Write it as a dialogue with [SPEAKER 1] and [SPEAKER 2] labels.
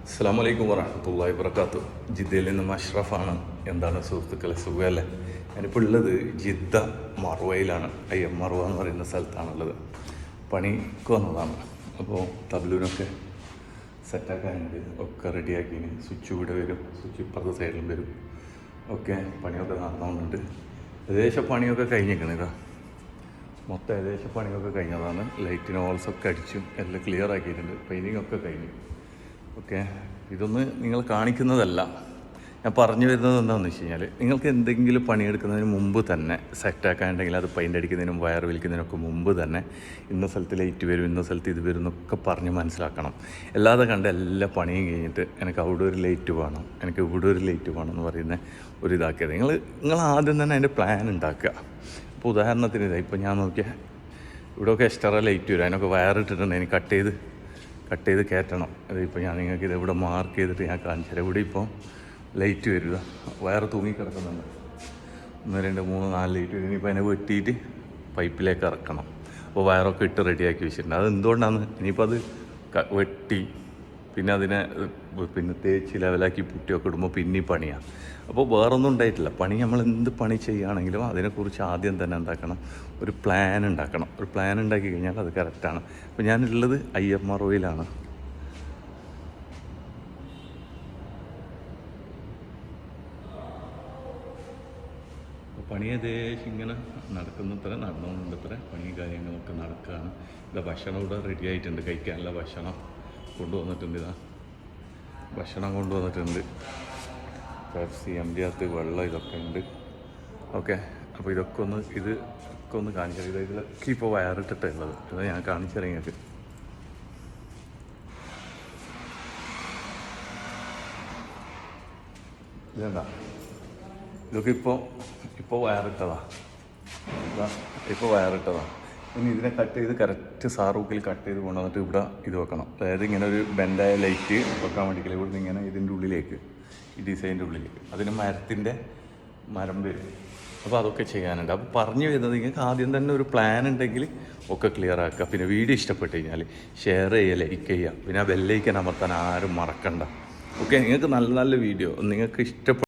[SPEAKER 1] അസ്സലാമു അലൈക്കും വറഹ്മത്തുള്ളാഹി വബറകാതുഹു. ജിദ്ദയിൽ നിന്നും അഷ്റഫാണ്. എന്താണ് സുഹൃത്തുക്കളെ, സുഖമല്ലേ? ഞാനിപ്പോൾ ഉള്ളത് ജിദ്ദ മറുവയിലാണ്. മറുവ എന്ന് പറയുന്ന സ്ഥലത്താണുള്ളത്. പണിക്ക് വന്നതാണ്. അപ്പോൾ തബ്ലൂനൊക്കെ സെറ്റാക്കാനുണ്ട്, ഒക്കെ റെഡിയാക്കിന്. സ്വിച്ച് ഇവിടെ വരും, സ്വിച്ച് ഇപ്പുറത്തെ സൈഡിലും വരും. ഒക്കെ പണിയൊക്കെ നടന്നുകൊണ്ടുണ്ട്. ഏകദേശം പണിയൊക്കെ കഴിഞ്ഞിരിക്കണം. ഇതാ മൊത്തം ഏകദേശം പണിയൊക്കെ കഴിഞ്ഞതാണ്. ലൈറ്റിന് ഹോൾസൊക്കെ അടിച്ചും എല്ലാം ക്ലിയർ ആക്കിയിട്ടുണ്ട്. പെയിൻറ്റിങ് ഒക്കെ കഴിഞ്ഞു. ഓക്കെ, ഇതൊന്ന് നിങ്ങൾ കാണിക്കുന്നതല്ല. ഞാൻ പറഞ്ഞു വരുന്നത് എന്താണെന്ന് വെച്ച് കഴിഞ്ഞാൽ, നിങ്ങൾക്ക് എന്തെങ്കിലും പണിയെടുക്കുന്നതിന് മുമ്പ് തന്നെ സെറ്റാക്കാനുണ്ടെങ്കിൽ അത് പെയിൻ്റ് അടിക്കുന്നതിനും വയർ വലിക്കുന്നതിനൊക്കെ മുമ്പ് തന്നെ ഇന്ന സ്ഥലത്ത് ലൈറ്റ് വരും, ഇന്ന സ്ഥലത്ത് ഇത് വരും എന്നൊക്കെ പറഞ്ഞ് മനസ്സിലാക്കണം. അല്ലാതെ കണ്ട് എല്ലാ പണിയും കഴിഞ്ഞിട്ട് എനിക്ക് അവിടെ ഒരു ലൈറ്റ് വേണം, എനിക്ക് ഇവിടെ ഒരു ലൈറ്റ് വേണം എന്ന് പറയുന്ന ഒരു ഇതാക്കിയത്. നിങ്ങൾ ആദ്യം തന്നെ അതിൻ്റെ പ്ലാൻ ഉണ്ടാക്കുക. ഇപ്പോൾ ഉദാഹരണത്തിന് ഇതാ, ഇപ്പോൾ ഞാൻ നോക്കിയാൽ ഇവിടെയൊക്കെ എക്സ്ട്രാ ലൈറ്റ് വരും, അതിനൊക്കെ വയറിട്ടിട്ടുണ്ട്. എനിക്ക് കട്ട് ചെയ്ത് കയറ്റണം. അതിപ്പോൾ ഞാൻ നിങ്ങൾക്ക് ഇത് ഇവിടെ മാർക്ക് ചെയ്തിട്ട് ഞാൻ കാണിച്ചു തരാം. ഇവിടെ ഇപ്പോൾ ലൈറ്റ് വരിക, വയറ് തൂങ്ങിക്കിടക്കുന്നുണ്ട്. 1 2 3 4 ലൈറ്റ് വരും. ഇനിയിപ്പോൾ അതിനെ വെട്ടിയിട്ട് പൈപ്പിലേക്ക് ഇറക്കണം. അപ്പോൾ വയറൊക്കെ ഇട്ട് റെഡിയാക്കി വെച്ചിട്ടുണ്ട്. അത് എന്തുകൊണ്ടാണ്? ഇനിയിപ്പോൾ അത് വെട്ടി പിന്നെ അതിനെ തേച്ച് ലെവലാക്കി പുട്ടിയൊക്കെ ഇടുമ്പോൾ പിന്നെയും പണിയാണ്. അപ്പോൾ വേറൊന്നും ഉണ്ടായിട്ടില്ല. പണി നമ്മൾ എന്ത് പണി ചെയ്യുകയാണെങ്കിലും അതിനെക്കുറിച്ച് ആദ്യം തന്നെ എന്താക്കണം, ഒരു പ്ലാൻ ഉണ്ടാക്കണം. ഒരു പ്ലാൻ ഉണ്ടാക്കി കഴിഞ്ഞാൽ അത് കറക്റ്റാണ്. അപ്പോൾ ഞാനുള്ളത് IMROയിലാണ്. പണി ഏകദേശം ഇങ്ങനെ നടന്നുകൊണ്ടത്ര പണിയും കാര്യങ്ങളൊക്കെ നടക്കുകയാണ്. ഇതാ ഭക്ഷണം ഇവിടെ റെഡി ആയിട്ടുണ്ട്. കഴിക്കാനുള്ള ഭക്ഷണം കൊണ്ടുവന്നിട്ടുണ്ട്. ഇതാ ഭക്ഷണം കൊണ്ടുവന്നിട്ടുണ്ട്. പെപ്സി, MDR, വെള്ളം, ഇതൊക്കെ ഉണ്ട്. ഓക്കെ, അപ്പോൾ ഇതൊക്കെ ഒന്ന് കാണിച്ചു തരാം. ഇതിലൊക്കെ ഇപ്പോൾ വയറിട്ടിട്ടുള്ളത്. ഇത് ഞാൻ കാണിച്ചു തരാം നിങ്ങൾക്ക്. ഇതെന്താ, ഇതൊക്കെ ഇപ്പോൾ വയറിട്ടതാണ്. ഇപ്പോൾ വയറിട്ടതാണ്. ഇനി ഇതിനെ കട്ട് ചെയ്ത് കറക്റ്റ് സാറൂക്കിൽ കട്ട് ചെയ്ത് കൊണ്ടുവന്നിട്ട് ഇവിടെ ഇത് വെക്കണം. അതായത് ഇങ്ങനെ ഒരു ബെൻഡായ ലൈറ്റ് വെക്കാൻ വേണ്ടിയില്ല. ഇവിടുന്ന് ഇങ്ങനെ ഇതിൻ്റെ ഉള്ളിലേക്ക്, ഈ ഡിസൈൻ്റെ ഉള്ളിലേക്ക് അതിന് മരം വരും. അപ്പോൾ അതൊക്കെ ചെയ്യാനുണ്ട്. അപ്പോൾ പറഞ്ഞു വരുന്നത്, നിങ്ങൾക്ക് ആദ്യം തന്നെ ഒരു പ്ലാൻ ഉണ്ടെങ്കിൽ ഒക്കെ ക്ലിയർ ആക്കുക. പിന്നെ വീഡിയോ ഇഷ്ടപ്പെട്ട് കഴിഞ്ഞാൽ ഷെയർ ചെയ്യുക, ലൈക്ക് ചെയ്യുക. പിന്നെ ആ ബെല്ലൈക്കൻ അമർത്താൻ ആരും മറക്കണ്ട. ഓക്കെ, നിങ്ങൾക്ക് നല്ല വീഡിയോ നിങ്ങൾക്ക് ഇഷ്ടപ്പെട്ട